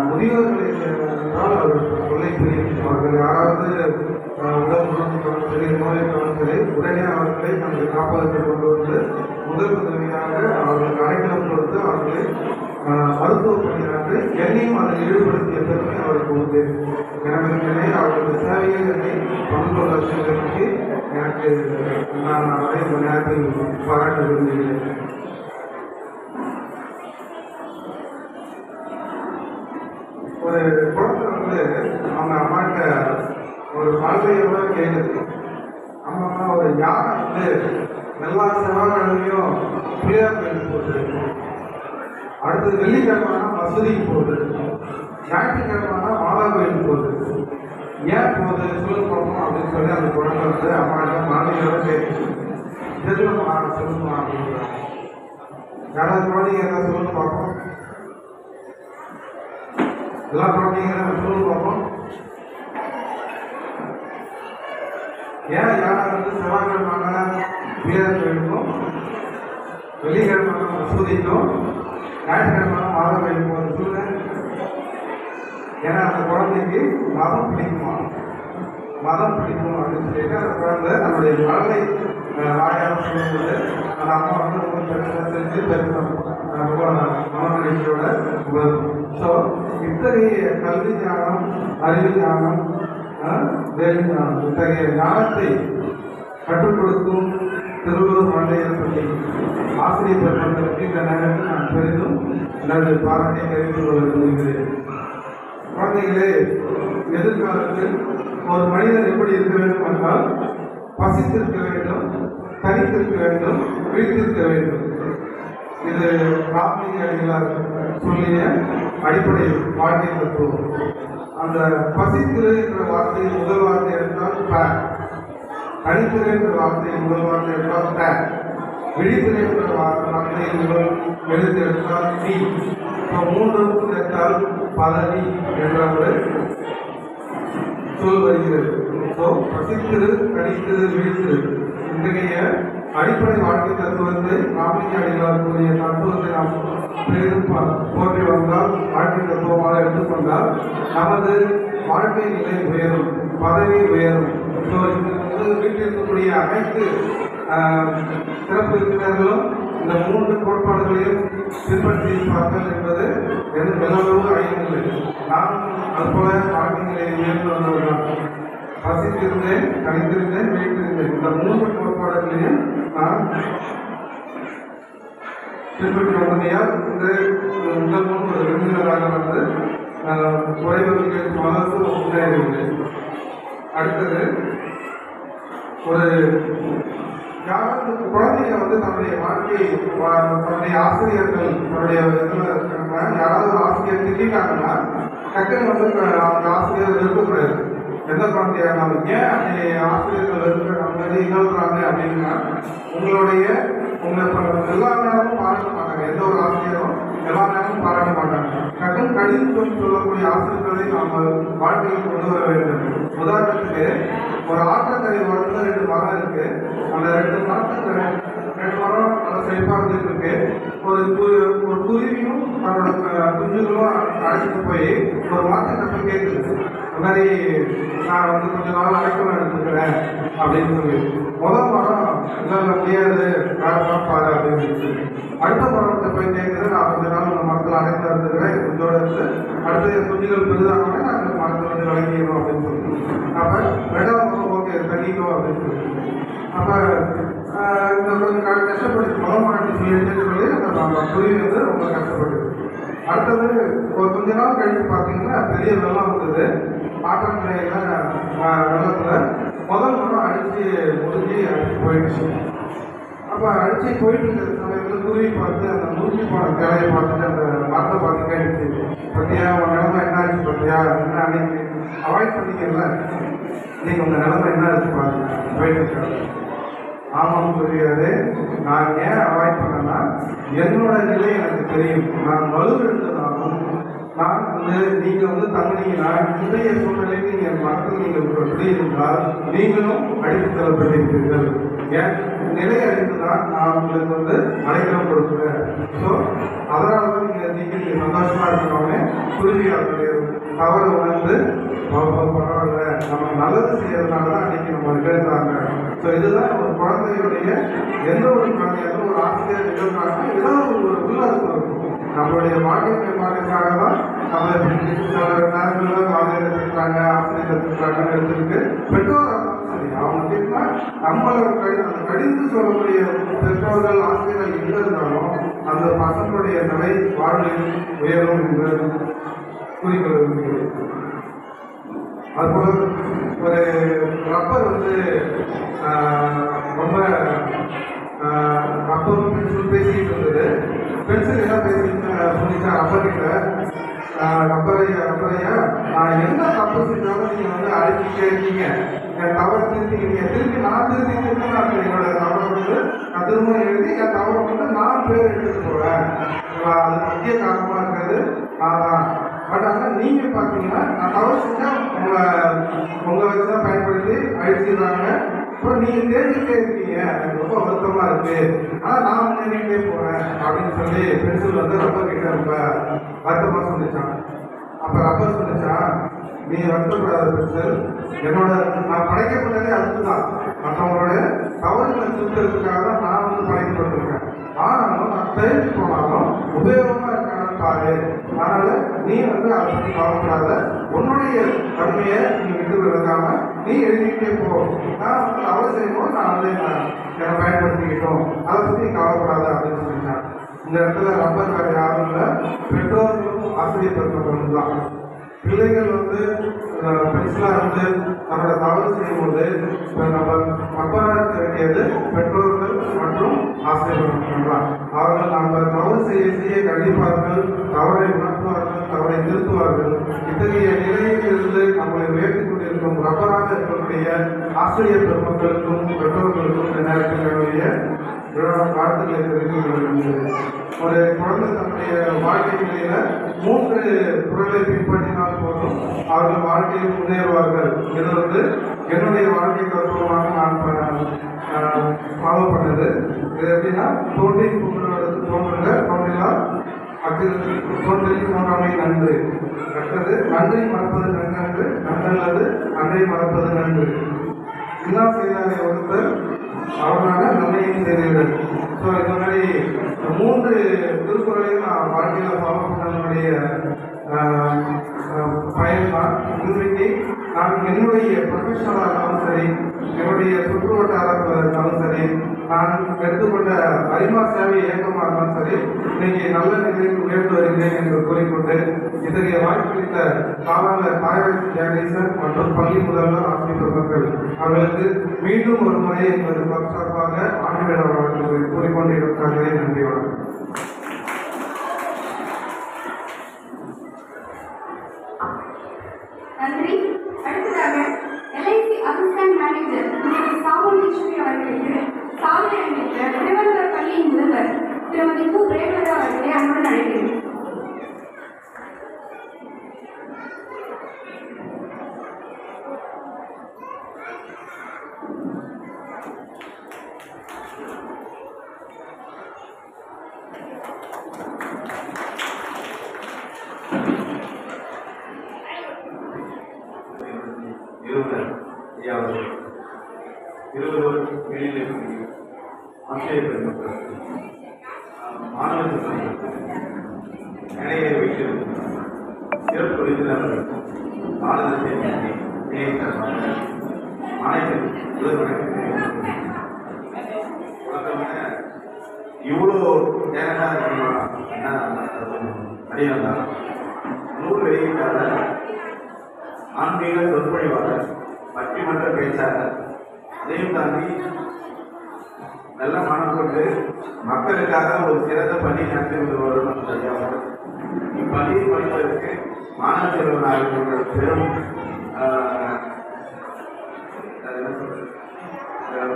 முதியோர்களை என்றால் அவர் கொள்ளை புரியும். அவர்கள் யாராவது உடல் உணர்வுகளும் சரி, நோய்களும் சரி, உடனே அவர்களை நமது காப்பகத்தை கொண்டு வந்து முதல் உதவியாக அவர்களுக்கு அடைக்கலம் கொடுத்து அவர்களை மருத்துவ பணியாற்றி என்னையும் அதில் ஈடுபடுத்திய பெருமை அவருக்கு உண்டு. எனவே அவர்களது சேவையில் என்னை பங்கு கொள்ள செய்வதற்கு எனக்கு நான் அவரை இந்த நேரத்தில் பாராட்ட விரும்புகிறேன். ஒரு குழந்தை அவங்க அம்மாட்ட ஒரு வாழ்க்கையோட கேட்குது, அம்மா ஒரு யானை எல்லா செவ்வாய்க்கிழமையும் பிள்ளையார் கோயிலுக்கு போகுது, அடுத்தது வெள்ளிக்கிழமைனா மசூதிக்கு போகுது, ஞாயிற்றுக்கிழமைனா மாதா கோயிலுக்கு போகுது, ஏன் போகுது சொல்லுங்க பார்ப்போம் அப்படின்னு சொல்லி அந்த குழந்தை வந்து அம்மாட்ட மாணவியோட கேட்குது. எதுலம்மா சொல்லுமா அப்படின்றாங்க. யாராவது குழந்தைங்க என்ன சொல்லுங்க பார்ப்போம். எல்லா குழந்தைங்க சொல்லுங்க பார்ப்போம். ஏன் யாரை வந்து செவ்வாய்க்கிழமை வீரர் கோயிலுக்கும் வெள்ளிக்கிழமை மசூதிக்கும் ஞாயிற்றுக்கிழமை மாதம் கோயிலுக்கும் வந்து சொல்லுங்க. ஏன்னா அந்த குழந்தைக்கு மதம் பிடிக்குமா, மதம் பிடிக்கும் அப்படின்னு சொல்லிட்டு அந்த குழந்தை நம்முடைய மழலை வாயால் சொல்லும்போது அந்த அம்மா வந்து ரொம்ப பெருசாக செஞ்சு மனநிலையோட உதவும். ஸோ இத்தகைய கல்வி ஞானம், அறிவு ஞானம், வேலை ஞானம், இத்தகைய ஞானத்தை கற்றுக் கொடுக்கும் திருவள்ளுவர் மண்டையை பற்றி ஆசிரியர் பெருமக்களுக்கு இந்த நேரத்தில் நான் பெரிதும் எனது பாராட்டை தெரிவித்துக் கொள்ள விரும்புகிறேன். குழந்தைகளே, எதிர்காலத்தில் ஒரு மனிதன் எப்படி இருக்க வேண்டும் என்றால் பசித்திருக்க வேண்டும், தனித்திருக்க வேண்டும், விழித்திருக்க வேண்டும். இது ராமலிங்க அடிகளார் சொல்லிய அடிப்படை வாழ்க்கை தத்துவம். அந்த பசித்திரு என்ற வார்த்தையின் முதல் வார்த்தை எடுத்தால் ப, தனித்திரு என்ற வார்த்தையின் முதல் வார்த்தை எடுத்தால் த, விழித்திரு என்ற வார்த்தையின் முதல் எழுத்து எடுத்தால் டி. மூன்றும் சேர்த்தால் பதவி என்ற ஒரு சொல் வருகிறது. ஸோ பசித்திரு, தனித்திரு, விழித்திரு, இத்தகைய அடிப்படை வாழ்க்கை தத்துவத்தை ராமலிங்க அடிகளார் கூறிய தத்துவத்தை நாம் பெரிதும் போற்றி வந்தால், வாழ்க்கை தத்துவமாக எடுத்துக்கொண்டால் நமது வாழ்க்கை நிலை உயரும், பதவி உயரும். ஸோ இது வந்து வீட்டில் இருக்கக்கூடிய அனைத்து சிறப்பு விருந்தினர்களும் இந்த மூன்று கோட்பாடுகளையும் பின்பற்றி பார்த்தல் என்பது எல்லளவு ஐயமில்லை. நான் அதுபோல வாழ்க்கை நிலையை உயர்ந்து வந்தவர்கள். பசித்திருந்தேன், தனித்திருந்தேன், வீட்டிருந்தேன், இந்த மூன்று கோட்பாடுகளையும் நான் பின்பற்றி வந்ததையால் இந்த மூன்று விருந்தினராக வந்து உரைவர்களுக்கு மனசு முன்னேறியுள்ளேன். அடுத்தது, ஒரு யாராவது குழந்தைங்க வந்து தன்னுடைய வாழ்க்கையை தன்னுடைய ஆசிரியர்கள் தன்னுடைய யாராவது ஒரு ஆசிரியர் திட்டாங்கன்னா டக்குன்னு வந்து அந்த ஆசிரியர் இருக்கக்கூடாது. எந்த குழந்தையா இருந்தாலும் ஏன் அப்படி ஆசிரியர்கள் இருக்கிற இகழ்றாங்க அப்படின்னா, உங்களை எல்லா நேரமும் பாராட்ட மாட்டாங்க. எந்த ஒரு ஆசிரியரும் எல்லா நேரமும் பாராட்ட மாட்டாங்க. டக்குன்னு கடிந்து சொல்லக்கூடிய ஆசிரியர்களை நம்ம வாழ்க்கையில் கொண்டு வர வேண்டும். உதாரணத்துக்கு, ஒரு ஆற்றங்கரை ஓரத்தில் 2 மரம் இருக்கு. அந்த 2 மரம் நல்லா செழிப்பாக இருந்துட்டு இருக்கு. ஒரு குருவியும் தன்னோட குஞ்சுகளும் அழைச்சிட்டு போய் ஒரு மரத்தை போய் கேட்குது, இந்த மாதிரி நான் வந்து கொஞ்ச நாள் அழைக்கலாம் எடுத்துக்கிறேன் அப்படின்னு சொல்லி. முதல் மரம் என்னால் முடியாது, வேற மரம் பாரு அப்படின்னு சொல்லி. அடுத்த மரத்தை போய் கேட்குறது, நான் கொஞ்ச நாள் இந்த மரத்தில் அழைத்து இருந்துக்கிறேன், கொஞ்சோட இருந்து அடுத்த குஞ்சுகள் பெரிதாகவே நான் இந்த மரத்தை வந்து விளங்கிடணும் அப்படின்னு சொல்லி. அப்போ 2வது மரம் ஓகே தண்ணிக்கோ அப்படின்னு சொல்லி. அப்போ இந்த கொஞ்சம் கஷ்டப்பட்டு முதல் மரத்தை சொல்லி அந்த குருவி வந்து ரொம்ப கஷ்டப்பட்டு. அடுத்தது, ஒரு கொஞ்ச நாள் கழித்து பார்த்தீங்கன்னா பெரிய வெள்ளம் வந்தது. ஆற்றங்கரையில் வெள்ளத்தில் முதல் மரம் அடித்து முடிஞ்சு போயிடுச்சு. அப்போ அடிச்சு போயிட்டு இருக்கிற சமயத்தில் குருவி பார்த்து அந்த முடிஞ்சு போன கிளையை பார்த்துட்டு அந்த மரத்தை பார்த்து கேட்டுச்சு, பத்தியா உங்கள் நிலைமை என்ன ஆச்சு, பத்தியா என்ன அன்னைக்கு அவாய்ட் பண்ணிக்கல, நீங்கள் உங்கள் நிலைமை என்ன ஆச்சு பார்த்து போயிட்டு இருக்காங்க. ஆமாம் புரியாது, நான் ஏன் அவாய்ட் பண்ணேன்னா என்னோட நிலை எனக்கு தெரியும். நான் வலுவிழந்ததாகும். நான் வந்து நீங்கள் வந்து தங்கினீங்கன்னா இன்றைய சூழ்நிலைக்கு நீங்கள் மனத்தில் நீங்கள் இருந்தால் நீங்களும் அடித்து தரப்பட்டிருப்பீர்கள். என் நிலை அறிந்துதான் நான் உங்களுக்கு வந்து அடைக்கலம் கொடுக்குறேன். ஸோ அதனால தான் நீங்கள் சந்தோஷமாக இருக்கணும்னு குருவியாளருடைய தவறு உணர்ந்து பரவாயில்ல, நம்ம நல்லது செய்யறதுனால தான் அன்றைக்கி நம்ம நிகழ்ந்தாங்க. ஸோ இதுதான் ஒரு குழந்தையுடைய எந்த ஒரு குழந்தையாலும் ஒரு ஆசிரியர் நிகழ்ந்தாங்கன்னா ஏதாவது ஒரு உள்ளார்த்தம் இருக்கும். நம்மளுடைய வாழ்க்கை மேம்பாட்டுக்காக தான் நம்ம சில நேரங்களில் ஆசிரியர் எடுத்துக்கிறாங்க, ஆசிரியர் எடுத்துக்கிறாங்கன்னு எடுத்துக்கிட்டு பெற்றோராக சரி அவங்க கேட்டா நம்மளோட அந்த கடிந்து சொல்லக்கூடிய பெற்றோர்கள் ஆசிரியர்கள் எங்க இருந்தாலும் அந்த பசங்களுடைய நிலை வாழ்வில் உயரும் என்று கூறிக்கொள்ள விரும்புகிறேன். அதுபோல் ஒரு ரப்பர் வந்து ரொம்ப ரப்பரும் பென்சில் பேசிக்கிட்டு இருந்தது. பென்சில் என்ன பேசிட்டு சொல்லிச்சா ரப்பர் கிட்ட, ரப்பரையா நான் என்ன தப்பு செஞ்சாலும் நீங்க வந்து அழைச்சிட்டே இருக்கீங்க. என் தவறு திருத்திக்கிறீங்க, திருப்பி நான் திருத்தி நான் என்னோட தவறை வந்து நான் திரும்ப எழுதி என் தவறை வந்து நான் பேர் எடுத்துட்டு போவேன். அது முக்கிய காரணமா இருக்கிறது நான் தான். பட் ஆனால் நீங்க பார்த்தீங்கன்னா நான் தவறு செஞ்சா உங்களை வச்சுதான் பயன்படுத்தி அழிச்சிடுறாங்க. இப்போ நீங்க தேர்ந்துட்டே இருக்கீங்க, எனக்கு ரொம்ப வருத்தமா இருக்கு, ஆனால் நான் முன்னேறிட்டே போறேன் அப்படின்னு சொல்லி பென்சில் வந்து ரப்பர் கிட்ட ரொம்ப வருத்தமா சொல்லிச்சான். அப்ப ரப்பர் சொல்லிச்சா, நீ வருத்தப்படாத பென்சில், என்னோட நான் படைக்கப்பட்டதே அதுதான், மற்றவங்களோட தவறுகளை திருத்தறதுக்காக தான் நான் வந்து படைக்கப்பட்டிருக்கேன். ஆனாலும் நான் தெரிஞ்சு போனாலும் உபயோகமா இருக்கான்னு பாரு. அதனால நீ வந்து அதை பற்றி கவலைப்படாத, உன்னுடைய தன்மையை நீ விட்டு விழுக்காம நீ எழுதிக்கிட்டே போ. நான் வந்து தவறு செய்யும்போது நான் வந்து என்னை பயன்படுத்திக்கிட்டோம், அதை பற்றி கவலைப்படாத அப்படின்னு சொல்லிட்டான். இந்த இடத்துல ரப்பர் வேறு யாரும் இல்லை, பெற்றோர்களும் ஆசிரியர் பெருமக்களும் தான். பிள்ளைகள் வந்து பெருசாக வந்து நம்மளோட தவறு செய்யும்போது நம்ம ரப்பராக இருக்க வேண்டியது பெற்றோர்கள் மற்றும் ஆசிரியர்கள் தான். அவர்கள் நம்ம தவறு செய்ய கண்டிப்பார்கள், தவறை உணர்த்துவார்கள், தவறை திருத்துவார்கள். இத்தகைய நிலையிலிருந்து நம்மளை உயர்த்திக் கொண்டிருக்கும் ரப்பராக இருக்கக்கூடிய ஆசிரியர் பெருமக்களுக்கும் பெற்றோர்களுக்கும் இந்த நேரத்தினுடைய வாழ்த்துக்களை தெரிவித்துக் கொள்கின்றது. ஒரு குழந்தை தன்னுடைய வாழ்க்கை நிலையில 3 குரலை பின்பற்றினால் போதும் அவர்கள் வாழ்க்கையில் முன்னேறுவார்கள். இது வந்து என்னுடைய வாழ்க்கை தத்துவமாக நான் ஃபாலோ பண்ணது. இது எப்படின்னா, தோன்றி தோன்றுங்க, தோன்றினால் தோன்றி தோன்றாமை நன்று. அடுத்தது நன்றி மறப்பது நன்று, நன்றல்லது நன்றை மறப்பது நன்று. என்ன செய்தாரை ஒருத்தர் அவரான நன்மையும் செய்தீர்கள். ஸோ இந்த மாதிரி 3 திருக்குறளையும் நான் வாழ்க்கையில் ஃபாலோ பண்ணனுடைய பயன் தான். இன்றைக்கு நான் என்னுடைய ப்ரொஃபஷனலாக இருந்தாலும் சரி, என்னுடைய சுற்று வட்டாரத்தில் இருந்தாலும் சரி, நான் எடுத்துக்கொண்ட அரிமா சேவை இயக்கமாக இருந்தாலும் சரி, இன்னைக்கு நல்ல நிலையில் உயர்ந்து வருகிறேன் என்று கூறிக்கொண்டு இத்தகைய வாய்ப்பளித்த காலாளர் தாயரசு ஜெகதீசன் மற்றும் பள்ளி முதல்வர் ஆசிரியர் மக்கள் அவர்களுக்கு மீண்டும் ஒரு முறை என்பது சார்பாக ஆண்டு விழா வாழ்த்துக்களை கூறிக்கொண்டு இருக்கிறார்களே. நன்றி, வணக்கம். நன்றி. அடுத்ததாக LIC அசிஸ்டன்ட் மேனேஜர் சாமுண்டீஸ்வரி அவர்களுக்கு சாதனை அளித்த திருவள்ளுவர் பள்ளியின் முதல்வர் திருமதி கு. பிரேமலதா அவர்களை அன்புடன் அழைக்கிறேன். இருவர் வெளியில் ஆசிரியர் பெருமக்கள், மாணவர்கள், மேடையை வைத்திருக்கும் சிறப்பு விருந்தினர்கள், பாரதத்தை அனைத்து இவ்வளோ நேரமாக இருக்கணுமா அடியாதான் நூல் வெளியிட்டாளர், ஆன்மீக சொற்பொழிவாளர், பட்டிமன்ற பேச்சாளர், அதையும் தாண்டி நல்ல மனம் கொண்டு மக்களுக்காக ஒரு சிறந்த பணி நடத்தி வருவதும் சரியாக இப்பணியை படிப்பதற்கு மாணவ செல்வனாக பெரும்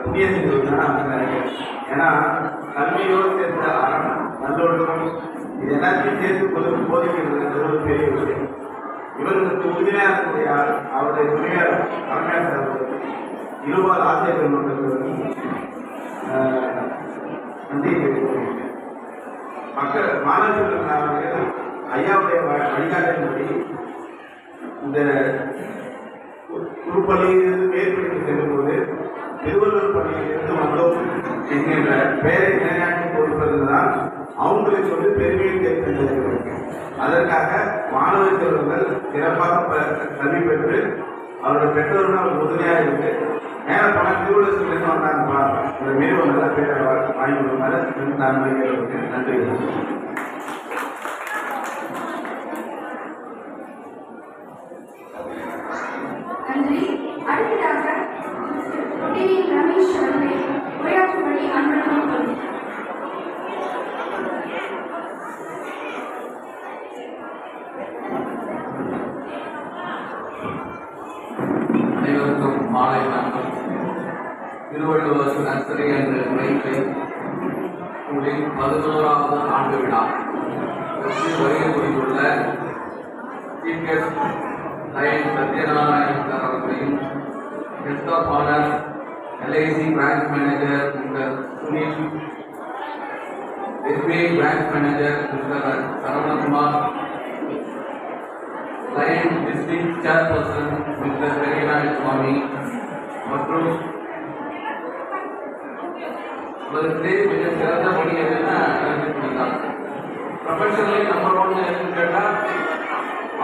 புண்ணிய செஞ்சதுதான் நான் நினைக்கிறேன். ஏன்னா கல்வியோடு சேர்ந்த அறம், நல்லொழுக்கம், இது எல்லாத்தையும் சேர்த்து போதிக்கிறது ஒரு பெரிய விஷயம். இவர்களுக்கு உறுதியாக இருக்கக்கூடிய அவருடைய துணையார் அரங்கேற்ற இருபால் ஆசிரியர் பெருமக்களுக்கு நன்றி தெரிவித்துள்ளேன். மக்கள் மாணவர்கள் ஐயாவுடைய வழிகாட்டின்படி இந்த குறுப்பள்ளியில் மேற்படிப்பு செல்லும்போது திருவள்ளுவர் பள்ளியிலிருந்து வந்தோம் என்கின்ற பெயரை நிலைநாட்டி கொடுப்பதுதான் அவங்களுக்கு வந்து பெருமையை தேர்ந்தெடுக்கிறது. அதற்காக மாணவ செல்வங்கள் சிறப்பாக கல்வி பெற்று அவருடைய பெற்றோர்கள் அவர் உறுதியாக இருக்கு. மேலே போனால் திருவள்ளுவர் வந்தாங்கப்பா, ஒரு மீறி ஒரு நல்ல பேரை வாங்கி கொடுத்தாரு. நான் நன்றி. நன்றி. அடுத்ததாக ரமேஷ் அவர்களை உரையாற்றும்படி அன்புடன் கொள்கிறேன். திருவள்ளுவர் நர்சரி என்ற துறைக்கு 11வது ஆண்டு விழா வருகை புரிந்துள்ள chief guest lion Sathyanarayanan sir அவர்களையும் guest of honour LIC branch manager mister Sunil, SBI branch manager mister Saravanakumar, lion district chairperson mister Periyanayaka Swami மற்றும் மிக சிறந்த பணி எதுன்னா ப்ரொஃபஷனலி நம்பர் 1 எதுன்னு கேட்டால்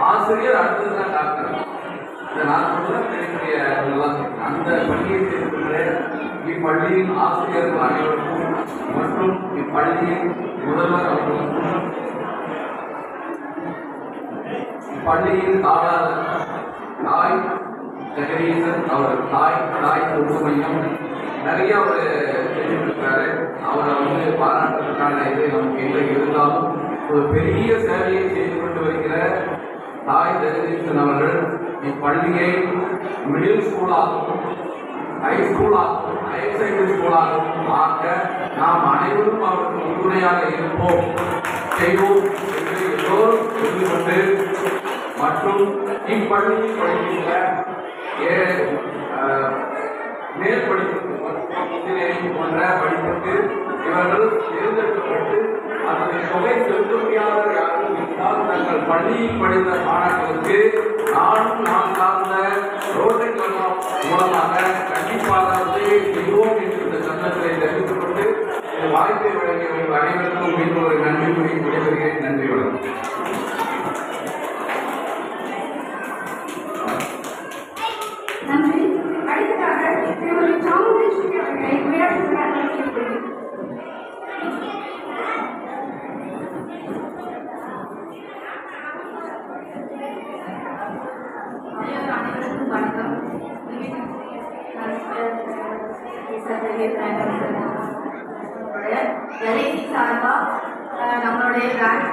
ஆசிரியர், அடுத்தது தான் டாக்டர். இதை நான் சொல்ல பெரிய அந்த பள்ளியை சேர்க்கின்ற இப்பள்ளியின் ஆசிரியர்கள் அனைவருக்கும் மற்றும் இப்பள்ளியின் முதல்வர் அவர்களுக்கும் இப்பள்ளியின் தாய் ஜெகதீசன் அவர் தாய் தொண்டு மையம் நிறைய ஒரு செஞ்சுருக்காரு. அவரை பாராட்டுறதுக்கான இது நமக்கு இல்லை இருந்தாலும் ஒரு பெரிய சேவையை செய்து கொண்டு வருகிற தாய் ஜெகதீசன் அவர்கள் இப்பள்ளியை மிடில் ஸ்கூலாகவும் ஹை ஸ்கூலாகவும் ஹையர் செகண்டரி ஸ்கூலாகவும் ஆக்க நாம் அனைவரும் அவருக்கு உறுதுணையாக இருப்போம், செய்வோம் என்று எல்லோரும் தெரிந்து கொண்டு மற்றும் இப்பள்ளியில் படிக்கின்ற மேல் படிப்புக்கு இன்ஜினியரிங் போன்ற படிப்புக்கு இவர்கள் தேர்ந்தெடுக்கப்பட்டு அதனை தொகை செலுத்த முடியாத யாரும் இருந்தால் தங்கள் பள்ளியில் படித்த மாணவர்களுக்கு நான் சார்ந்த ரோட்டரி கிளப் மூலமாக கண்டிப்பாக உதவி செய்வோம் என்று இந்த சந்தர்ப்பத்தை தெரிவித்துக் கொண்டு வாய்ப்பை வழங்கிய அனைவருக்கும் மீண்டும் ஒரு நன்றி கூறி விடைபெறுகிறேன். நன்றி, வணக்கம். நன்றி. அடுத்ததாக திருமதி சாமுண்டேஸ்வரி அவர்களை உரையாற்றுகிறார். அனைவருக்கும் வணக்கம். எல்ஐசி சார்பா நம்மளுடைய பிரான்ச்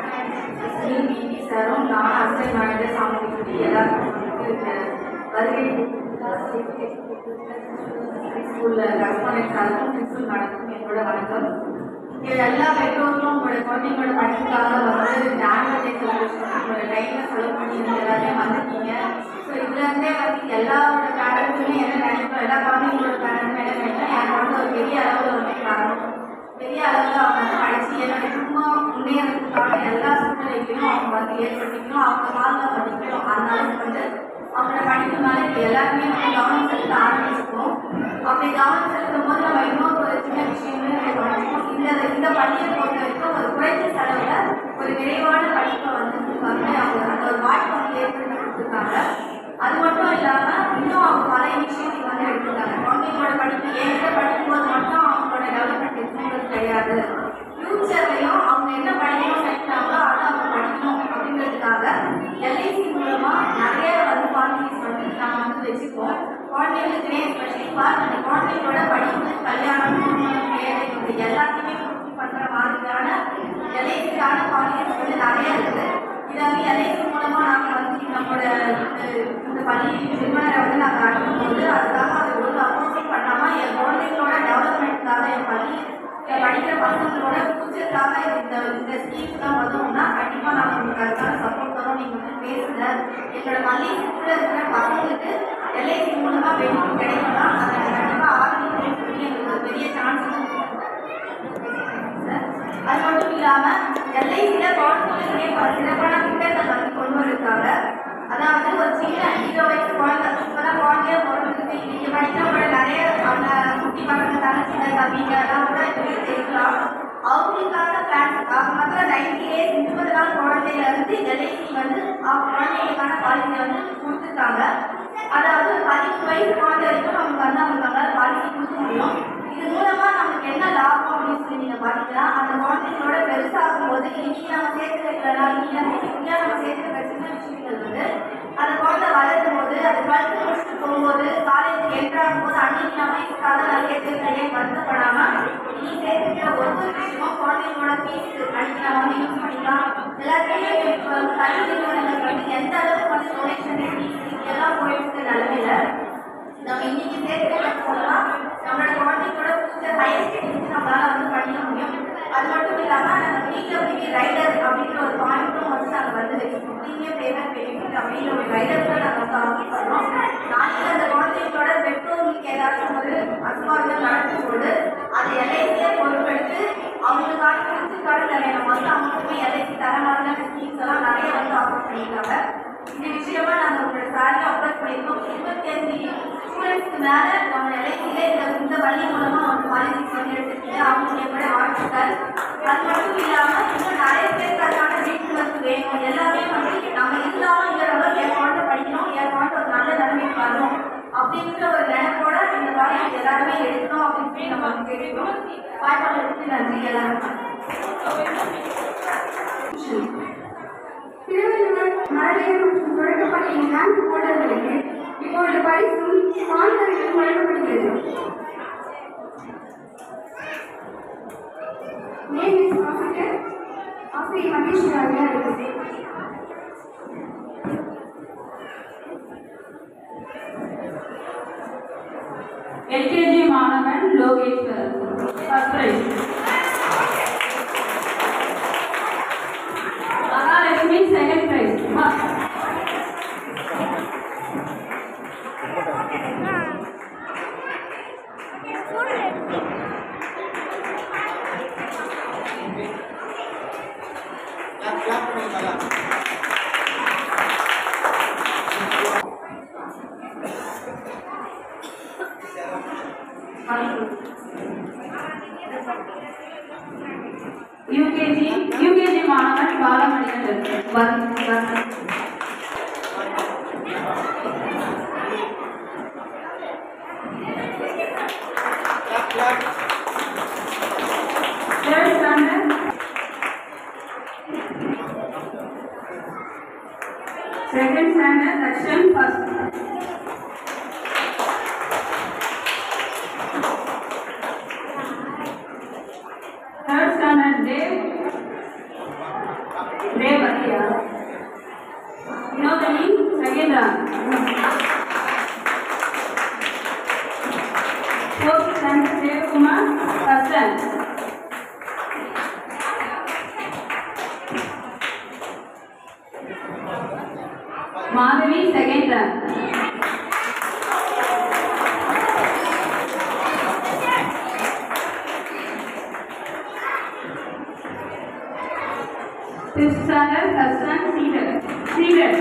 பிபி சாரும் நான் அசிஸ்டன்ட் மேனேஜர் சாமுண்டேஸ்வரி எல்லாருக்கும் வருகை ஸ்கூல்ல கரஸ்பாண்டன்ட் சாருக்கும் பிரின்சிபல் மேடத்துக்கும் என்னோட வணக்கம். இங்கே எல்லா பெற்றோர்களும் உங்களோட குழந்தைங்களோட படிப்புக்காக வந்து இந்த ஆனுவல் டே செலிப்ரேஷன் உங்களோட டைமை செலவு பண்ணி எல்லாருமே வந்திருக்கீங்க. ஸோ இதுலேருந்தே வந்து எல்லாரோட பேரண்ட்ஸுமே என்ன நினைப்போம், எல்லா குழந்தைங்களோட பேரண்ட்ஸுமே என்ன நினைப்போம், என் குழந்தை ஒரு பெரிய அளவில் வந்து வரணும், பெரிய அளவில் அவங்க வந்து படித்து என்னோட குடும்பம் முன்னேறதுக்கான எல்லா சூழ்நிலைகளையும் அவங்க வந்து ஏற்படுத்திக்கணும், அவங்க காலில் படிக்கணும். அதனால வந்து அவங்களோட படிப்பு மேலே இப்போ எல்லாருமே வந்து கவனம் செலுத்த ஆரம்பிச்சிருக்கோம். அப்படி கவனம் செலுத்தும் போது நம்ம இன்னொரு ஒரு சின்ன விஷயங்களும் கவனிப்போம். இந்த பள்ளியை பொறுத்த வரைக்கும் ஒரு குறைந்த செலவில் ஒரு விரைவான படிப்பை வந்து அவங்க அந்த ஒரு வாய்ப்பு வந்து ஏற்படுத்தி கொடுத்துருக்காங்க. அது மட்டும் இல்லாமல் இன்னும் அவங்க பல இனிஷியேட்டிவ் வந்து எடுத்துருக்காங்க. குழந்தைங்களோட படிப்பு ஏற்ற படிக்கும்போது மட்டும் அவங்களோட டெவலப்மெண்ட் இருக்குங்கிறது கிடையாது. ஃபியூச்சர்லையும் அவங்க என்ன படிக்கணும்னு நினைக்கிறாங்களோ அதை அவங்க படிக்கணும் அப்படிங்கிறதுக்காக எல்ஐசி மூலமாக நிறைய வந்து பாலிசிஸ் வந்து நம்ம வந்து வச்சுருக்கோம். குழந்தைங்களுக்குனே ஸ்பெஷலிஃபாக அந்த குழந்தைங்களோட படிப்பு, கல்யாணம், திருமணம், வேலை இது எல்லாத்தையுமே பூர்த்தி பண்ணுற மாதிரியான எல்ஐசிக்கான பாலிசிஸ் வந்து நிறைய இருக்குது. இதை வந்து எல்ஐசி மூலமாக நாங்கள் வந்து நம்மளோட இந்த பள்ளி நிறுவனரை வந்து நாங்கள் அனுப்பும்போது அதுக்காக அதை ஒரு அப்போசிட் பண்ணாமல் என் குழந்தைங்களோட டெவலப்மெண்ட்டுக்காக என் பள்ளி படிக்கிற பசங்களோட ஃபியூச்சருக்காக இந்த ஸ்கீம்ஸ்லாம் வந்தோம்னா கண்டிப்பாக நாங்கள் உங்களுக்கு அதுக்கான சப்போர்ட் தரோம். நீங்கள் வந்து பேசுங்க. எங்களோட பள்ளி சுற்றில் இருக்கிற பசங்களுக்கு எல்ஐசி மூலமாக பெனிஃபிட் கிடைக்கும்னா அதை கண்டிப்பாக ஆதரிக்கணும்னு சொல்லி எங்களுக்கு ஒரு பெரிய சான்ஸ் சார். அது மட்டும் இல்லாமல் எல்ஐசியில் குழந்தைங்களுக்குனே பல சிறப்பான திட்டங்கள் வந்து கொண்டு வந்திருக்காங்க. அதாவது ஒரு சின்ன 0 வயசு குழந்தை இப்போதான் குழந்தைய பிறந்துருக்கு. இன்னைக்கு படிக்கிறவங்களோட நிறைய அவங்க குட்டி பசங்க சின்ன தம்பிங்க எல்லாம் கூட இப்போ இருக்கலாம். அவங்களுக்கான பிளான்ஸ் அவங்க மாத்திரம் 90 days 30 நாள் குழந்தையிலேருந்து எல்ஐசி வந்து குழந்தைங்களுக்கான பாலிசியை வந்து கொடுத்துருக்காங்க. அதாவது 10 வயசு குழந்தை வரைக்கும் நமக்கு வந்து அவங்களால பாலிசி கொடுக்க முடியும். இது மூலமாக நமக்கு என்ன லாபம் அப்படின்னு சொல்லி நீங்கள் பார்த்தீங்கன்னா அந்த குழந்தைங்களோட பெருசாகும் போது இன்னைக்கு நம்ம சேர்த்து வைக்கிறனா இன்னைக்கு நம்ம சேர்த்து வைக்க சின்ன விஷயங்கள் வந்து அந்த குழந்தை வளரும் போது அது 12 முடிச்சுட்டு போகும்போது காலேஜுக்கு என்ட்ராகும் போது அன்னைக்கு நம்ம இதுக்காக நான் சேர்த்து வைக்கிறேன் வருத்தப்படாமல் நீ சேர்த்துக்கிற ஒவ்வொரு விஷயமும் குழந்தைங்களோட ஃபீஸ் அன்னைக்கு நம்ம வந்து யூஸ் பண்ணிக்கலாம். எல்லாத்தையுமே கல்வி நிறுவனங்கள் வந்து எந்த அளவுக்கு வந்து டொனேஷன் ஃபீஸ் எல்லாம் போயிட்டு நிலைமையில நம்ம இன்னைக்கு சேர்த்து வைக்க போனால் நம்மளோட அது மட்டும் இல்லாமல் நாங்கள் பிடபிள்யூ ரைடர் அப்படின்ற ஒரு பாயிண்ட்டும் வந்து நாங்கள் வந்து ப்ரீமியம் பேமெண்ட் பெனிஃபிட் அப்படின்ற ஒரு ரைடர் தான் நாங்கள் வந்து ஆஃபர் பண்ணுறோம். நாளைக்கு அந்த குழந்தைகளோட பெற்றோர்களுக்கு ஏதாச்சும் ஒரு அசம்பாவிதம் நடக்கும்போது அதை எல்ஐசியை பொறுப்பெடுத்து அவங்களுக்கான குறிச்சுக்கான தேவையான மொத்த அமௌண்ட்டுமே எல்ஐசி தர மாதிரியான ஸ்கீம்ஸ் எல்லாம் நிறைய வந்து ஆஃபர் பண்ணியிருக்காங்க. இந்த விஷயமா நாங்கள் உங்களோட சார்ஜ் அப்ரோச் பண்ணியிருக்கோம். 25 ஸ்டூடெண்ட்ஸ்க்கு மேலே நம்ம எல்ஐசியில இந்த வழி மூலமாக வந்து பாலிசிஸ் வந்து எடுத்துக்கிட்டு அவங்களுக்கு கூட வாழ்த்துக்கள். அது மட்டும் இல்லாமல் இன்னும் நிறைய பேருக்கு அதுக்கான விழிப்புணர்வு வேணும். எல்லாமே வந்து நம்ம இல்லாமல் இருக்கிறவங்க என் குழந்தை படிக்கணும், என் குழந்தை ஒரு நல்ல நிலைமைக்கு வரணும் அப்படின்ற ஒரு நினைப்போட இந்த வாரம் எல்லாருமே எடுக்கணும் அப்படின்னு சொல்லி நம்ம கேட்கிறோம். வாய்ப்பாளருக்கு நன்றி எல்லாரும். திருவள்ளுவர் மழலையர் மற்றும் தொடக்கப்பள்ளி 4 மாணவர்களுக்கு இப்பொழுது பரிசும் சான்றிதழும் வழங்கப்படுகிறது. நேம் இஸ் ஆசிரியர் மகேஸ்வரி அவர்கள். எல்கேஜி மாணவன் Lokeshwar first prize. Mahalakshmi second prize. UKG மாணவன் Balamanikandan. Third standard. Second standard section first. Third standard Dev Bhatia. Vinodani second rank. Fourth standard Dev Kumar first rank. Madhavi second rank. Fifth standard Hassan Seeded.